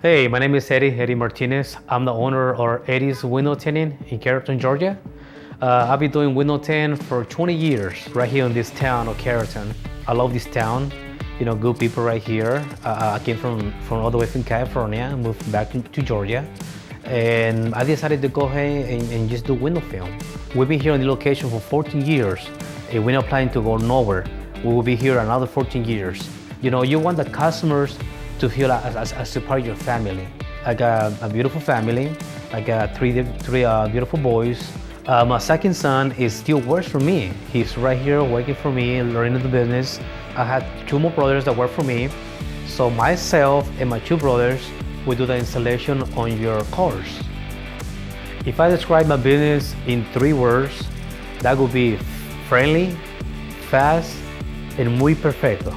Hey, my name is Eddie Martinez. I'm the owner of Eddie's Window Tinting in Carrollton, Georgia. I've been doing window tint for 20 years right here in this town of Carrollton. I love this town, good people right here. I came from all the way from California, moved back to Georgia, and I decided to go ahead and just do window film. We've been here on the location for 14 years, and we're not planning to go nowhere. We will be here another 14 years. You want the customers to feel as a part of your family. I got a beautiful family. I got three beautiful boys. My second son still works for me. He's right here working for me, learning the business. I had two more brothers that work for me. So myself and my two brothers, we do the installation on your cars. If I describe my business in 3 words, that would be friendly, fast, and muy perfecto.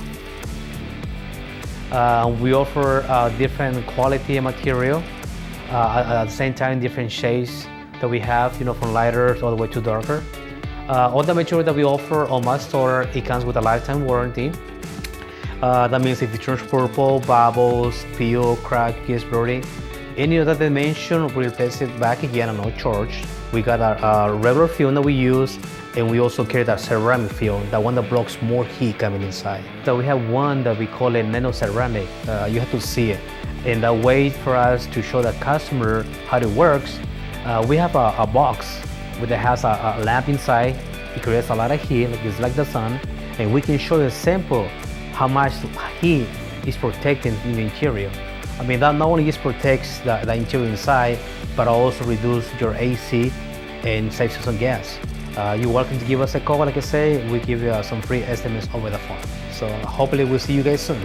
We offer different quality and material, at the same time different shades that we have, from lighter all the way to darker. All the material that we offer on my store, it comes with a lifetime warranty. That means if it turns purple, bubbles, peel, crack, gets dirty, any of that dimension, we replace it back again at no charge. We got our regular film that we use, and we also carry that ceramic film, the one that blocks more heat coming inside. So we have one that we call it nano ceramic. You have to see it. And that way for us to show the customer how it works, we have a box that has a lamp inside. It creates a lot of heat, it's like the sun, and we can show you a sample how much heat is protecting in the interior. I mean, that not only just protects the interior inside, but also reduce your AC and saves you some gas. You're welcome to give us a call. Like I say, we give you some free estimates over the phone. So hopefully we'll see you guys soon.